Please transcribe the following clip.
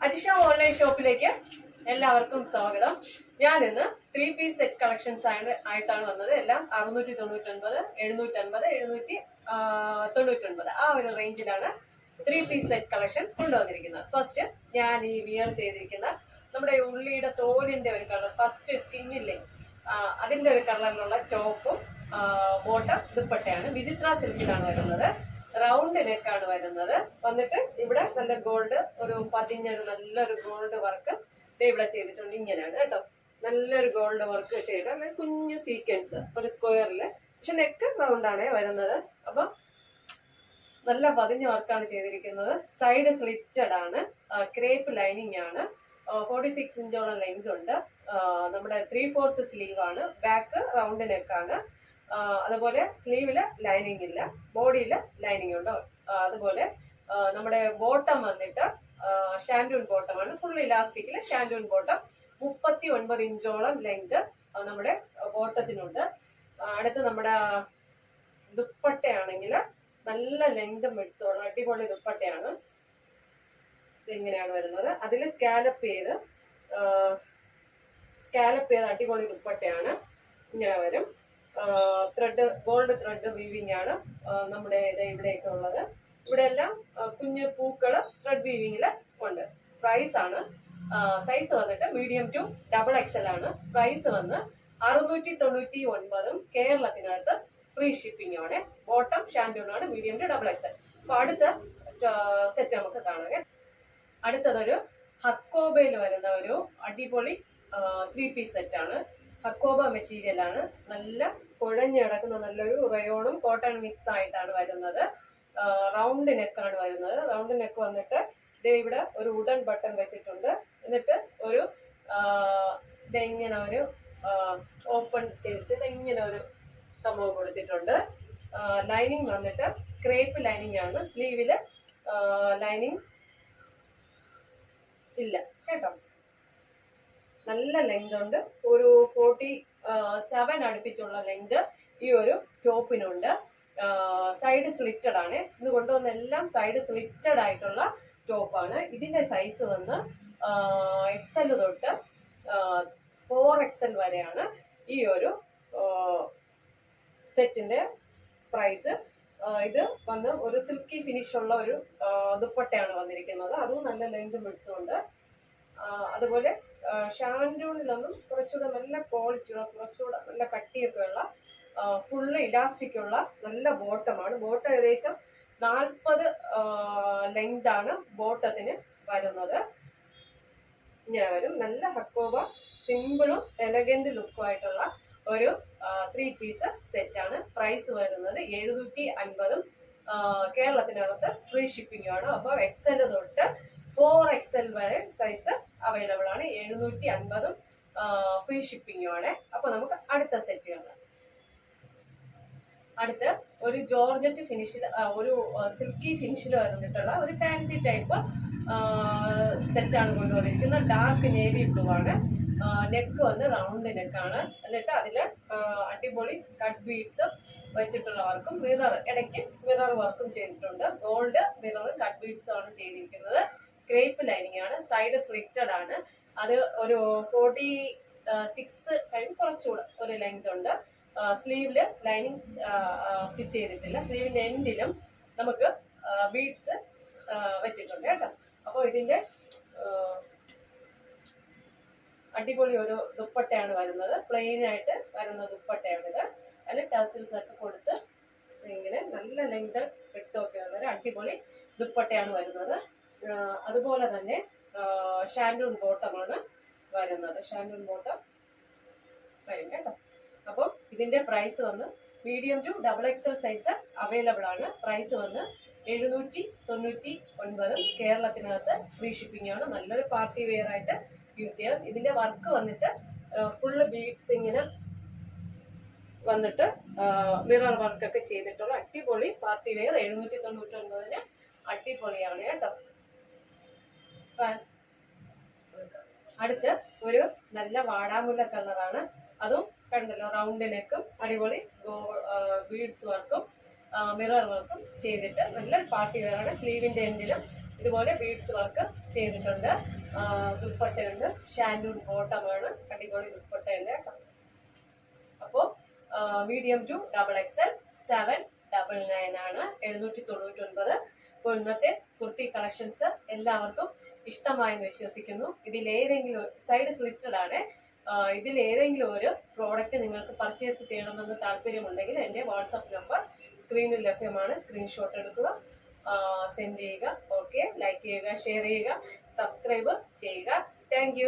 Ajisha online ഷോപ്പിലേക്ക് എല്ലാവർക്കും സ്വാഗതം. ഞാൻ ഇന്ന് 3-പീസ് സെറ്റ് കളക്ഷൻസ് ആയിട്ടാണ് വന്നത്. എല്ലാം 699, 750, 799 ആ ഒരു റേഞ്ചിലാണ് 3-പീസ് സെറ്റ് കളക്ഷൻ കൊണ്ടുവന്നിരിക്കുന്നത്. ഫസ്റ്റ് ഞാൻ ഈ വിയർ ചെയ്തിരിക്കുന്ന നമ്മുടെ ഉള്ളിയുടെ തോലിന്റെ ഒരു കളർ, ഫസ്റ്റ് സ്കിന്നില്ലേ അതിന്റെ ഒരു കളറിലുള്ള ചോപ്പും ബോട്ടം ദുപ്പട്ടയാണ്. വിചിത്ര സിൽക്കിലാണ് വരുന്നത്. റൗണ്ട് നെക്കാണ് വരുന്നത്. വന്നിട്ട് ഇവിടെ നല്ല ഗോൾഡ്, ഒരു പതിഞ്ഞൊരു നല്ലൊരു ഗോൾഡ് വർക്ക് ഇവിടെ ചെയ്തിട്ടുണ്ട്. ഇങ്ങനെയാണ് കേട്ടോ, നല്ലൊരു ഗോൾഡ് വർക്ക് ചെയ്ത് കുഞ്ഞു സീക്വൻസ് ഒരു സ്ക്വയറില്, പക്ഷെ നെക്ക് റൗണ്ട് ആണ് വരുന്നത്. അപ്പൊ നല്ല പതിഞ്ഞ വർക്കാണ് ചെയ്തിരിക്കുന്നത്. സൈഡ് സ്ലിറ്റഡ് ആണ്, ക്രേപ്പ് ലൈനിങ് ആണ്. 46 ഇഞ്ചോളം ലെങ്ത് ഉണ്ട്. നമ്മുടെ 3/4 സ്ലീവ് ആണ്. ബാക്ക് റൗണ്ട് നെക്കാണ്. അതുപോലെ സ്ലീവില് ലൈനിങ് ഇല്ല, ബോഡിയില് ലൈനിങ് ഉണ്ട്. അതുപോലെ നമ്മുടെ ബോട്ടം വന്നിട്ട് ഷാൻഡൂൺ ബോട്ടമാണ്. ഫുൾ ഇലാസ്റ്റിക്കില് ഷാൻഡൂൺ ബോട്ടം. 39 ഇഞ്ചോളം ലെങ്ത് നമ്മുടെ ബോട്ടത്തിനുണ്ട്. അടുത്ത് നമ്മുടെ ദുപ്പട്ടയാണെങ്കിൽ നല്ല ലെങ്തും എടുത്തോളം അടിപൊളി ദുപ്പട്ടയാണ്. ഇങ്ങനെയാണ് വരുന്നത്. അതിൽ സ്കാലപ്പ് ചെയ്ത് അടിപൊളി ദുപ്പട്ടയാണ്. ഇങ്ങനെ വരും. ത്രെഡ്, ഗോൾഡ് ത്രെഡ് വീവിംഗ് ആണ് നമ്മുടെ ഇവിടെയൊക്കെ ഉള്ളത്. ഇവിടെ എല്ലാം കുഞ്ഞു പൂക്കള് ത്രെഡ് വീവിങ്ങില് ഉണ്ട്. പ്രൈസ് ആണ്, സൈസ് വന്നിട്ട് മീഡിയം ടു XXL ആണ്. പ്രൈസ് വന്ന് 699. കേരളത്തിനകത്ത് ഫ്രീ ഷിപ്പിംഗ് ആണ്. ബോട്ടം ഷാൻഡൂൺ ആണ്, മീഡിയം ടു XXL. അപ്പൊ അടുത്ത സെറ്റ് നമുക്ക് കാണാം. അടുത്തതൊരു ഹക്കോബയിൽ വരുന്ന ഒരു അടിപൊളി 3-പീസ് സെറ്റ് ആണ്. ഹക്കോബ മെറ്റീരിയൽ ആണ്. നല്ല കുഴഞ്ഞു കിടക്കുന്ന നല്ലൊരു റയോണും കോട്ടൺ മിക്സ് ആയിട്ടാണ് വരുന്നത്. റൗണ്ട് നെക്കാണ് വരുന്നത്. റൗണ്ട് നെക്ക് വന്നിട്ട് ഇവിടെ ഒരു വുഡൻ ബട്ടൺ വെച്ചിട്ടുണ്ട്. എന്നിട്ട് ഒരു ഇതെങ്ങനെ ഒരു ഓപ്പൺ ചെയ്തിട്ട് ഇതെങ്ങനെ ഒരു സംഭവം കൊടുത്തിട്ടുണ്ട്. ലൈനിങ് വന്നിട്ട് ക്രേപ്പ് ലൈനിങ് ആണ്. സ്ലീവില് ലൈനിങ് ഇല്ല കേട്ടോ. നല്ല ലെങ്ത് ഉണ്ട്. ഒരു 47 അടുപ്പിച്ചുള്ള ലെങ്ത് ഈ ഒരു ടോപ്പിനുണ്ട്. സൈഡ് സ്ലിറ്റഡ് ആണ്. ഇത് കൊണ്ടുവന്ന എല്ലാം സൈഡ് സ്ലിറ്റഡ് ആയിട്ടുള്ള ടോപ്പാണ്. ഇതിന്റെ സൈസ് വന്ന് XL തൊട്ട് 4XL വരെയാണ് ഈ ഒരു സെറ്റിന്റെ പ്രൈസ്. ഇത് വന്ന് ഒരു സിൽക്കി ഫിനിഷ് ഉള്ള ഒരു ദുപ്പട്ടയാണ് വന്നിരിക്കുന്നത്. അതും നല്ല ലെങ്തും എടുത്തുകൊണ്ട്. അതുപോലെ ഷാൻഡൂണിലൊന്നും കുറച്ചുകൂടെ നല്ല ക്വാളിറ്റിയുള്ള, കുറച്ചുകൂടെ നല്ല കട്ടിയൊക്കെ ഉള്ള, ഫുള്ള് ഇലാസ്റ്റിക് ഉള്ള നല്ല ബോട്ടമാണ്. ബോട്ടം ഏകദേശം 40 ലെങ്ത് ആണ് ബോട്ടത്തിന് വരുന്നത്. ഇങ്ങനെ വരും. നല്ല ഹക്കോബ സിമ്പിളും എലഗന്റ് ലുക്കും ആയിട്ടുള്ള ഒരു 3-പീസ് സെറ്റ് ആണ്. പ്രൈസ് വരുന്നത് 750. കേരളത്തിനകത്ത് ഫ്രീ ഷിപ്പിംഗ് ആണ്. അപ്പോൾ XL തൊട്ട് 4XL വരെ സൈസ് അവൈലബിൾ ആണ്. 750 ഫ്രീ ഷിപ്പിംഗും ആണ്. അപ്പൊ നമുക്ക് അടുത്ത സെറ്റ് കാണാം. അടുത്ത് ഒരു ജോർജറ്റ് ഫിനിഷിൽ, ഒരു സിൽക്കി ഫിനിഷിൽ വന്നിട്ടുള്ള ഒരു ഫാൻസി ടൈപ്പ് സെറ്റാണ് കൊണ്ടുവന്നിരിക്കുന്നത്. ഡാർക്ക് നേവി ബ്ലൂ ആണ്. നെക്ക് വന്ന് റൗണ്ട് നെക്കാണ്. എന്നിട്ട് അതില് അടിപൊളി കട്ട് ബീഡ്സ് വെച്ചിട്ടുള്ള വർക്കും ഇടയ്ക്ക് മിറർ വർക്കും ചെയ്തിട്ടുണ്ട്. ഗോൾഡ് മിറർ കട്ട് ബീഡ്സ് ആണ് ചെയ്തിരിക്കുന്നത്. ക്രേപ്പ് ലൈനിങ് ആണ്. സൈഡ് സ്ലിറ്റഡ് ആണ്. അത് ഒരു 46 കഴിഞ്ഞ് കുറച്ചുകൂടെ ഒരു ലെങ്ത് ഉണ്ട്. സ്ലീവില് ലൈനിങ് സ്റ്റിച്ച് ചെയ്തിട്ടില്ല. സ്ലീവിന്റെ എൻഡിലും നമുക്ക് ബീഡ്സ് വെച്ചിട്ടുണ്ട് കേട്ടോ. അപ്പോൾ ഇതിന്റെ അടിപൊളി ഒരു ദുപ്പട്ടയാണ് വരുന്നത്. പ്ലെയിൻ ആയിട്ട് വരുന്ന ദുപ്പട്ടയാണിത്. അതിൽ ടസിൽസ് ഒക്കെ കൊടുത്ത് ഇങ്ങനെ നല്ല ലെങ്ത് എടുത്തൊക്കെ ഉള്ള ഒരു അടിപൊളി ദുപ്പട്ടയാണ് വരുന്നത്. അതുപോലെ തന്നെ ഷാൻഡൂൺ ബോട്ടമാണ് വരുന്നത്. ഷാൻഡൂൺ ബോട്ടം വരും കേട്ടോ. അപ്പം ഇതിന്റെ പ്രൈസ് വന്ന് medium to XXL size available ആണ്. പ്രൈസ് വന്ന് 799. കേരളത്തിനകത്ത് ഫ്രീ ഷിപ്പിംഗ് ആണ്. നല്ലൊരു പാർട്ടി വെയർ ആയിട്ട് യൂസ് ചെയ്യാം. ഇതിന്റെ വർക്ക് വന്നിട്ട് ഫുള്ള് ബീഡ്സ് ഇങ്ങനെ വന്നിട്ട് മിറർ വർക്കൊക്കെ ചെയ്തിട്ടുള്ള അടിപൊളി പാർട്ടി വെയർ. 799 അടിപൊളിയാണ് കേട്ടോ. അടുത്ത് ഒരു നല്ല വാടാമുല്ല കളറാണ്. അതും കണ്ടല്ലോ, റൗണ്ട് നെക്കും അടിപൊളി ബീഡ്സ് വർക്കും മിറർ വർക്കും ചെയ്തിട്ട് നല്ലൊരു പാർട്ടി വെയറാണ്. സ്ലീവിന്റെ എൻഡിലും ഇതുപോലെ ബീഡ്സ് വർക്ക് ചെയ്തിട്ടുണ്ട്. ദുപ്പട്ടയുണ്ട്, ഷാൻഡൂൺ ബോട്ടമാണ്, അടിപൊളി ദുപ്പട്ടയുണ്ട് കേട്ടോ. അപ്പോൾ മീഡിയം ടു XXL 799 ആണ്, 799. അപ്പോൾ ഇന്നത്തെ കുർത്തി കളക്ഷൻസ് എല്ലാവർക്കും ഇഷ്ടമായെന്ന് വിശ്വസിക്കുന്നു. ഇതിലേതെങ്കിലും സൈഡ് സ്ലിറ്റഡ് ആണ്. ഇതിലേതെങ്കിലും ഒരു പ്രോഡക്റ്റ് നിങ്ങൾക്ക് പർച്ചേസ് ചെയ്യണമെന്ന് താല്പര്യമുണ്ടെങ്കിൽ എൻ്റെ വാട്സപ്പ് നമ്പർ സ്ക്രീനിൽ ലഭ്യമാണ്. സ്ക്രീൻഷോട്ട് എടുക്കുക, സെൻഡ് ചെയ്യുക. ഓക്കെ, ലൈക്ക് ചെയ്യുക, ഷെയർ ചെയ്യുക, സബ്സ്ക്രൈബ് ചെയ്യുക. താങ്ക്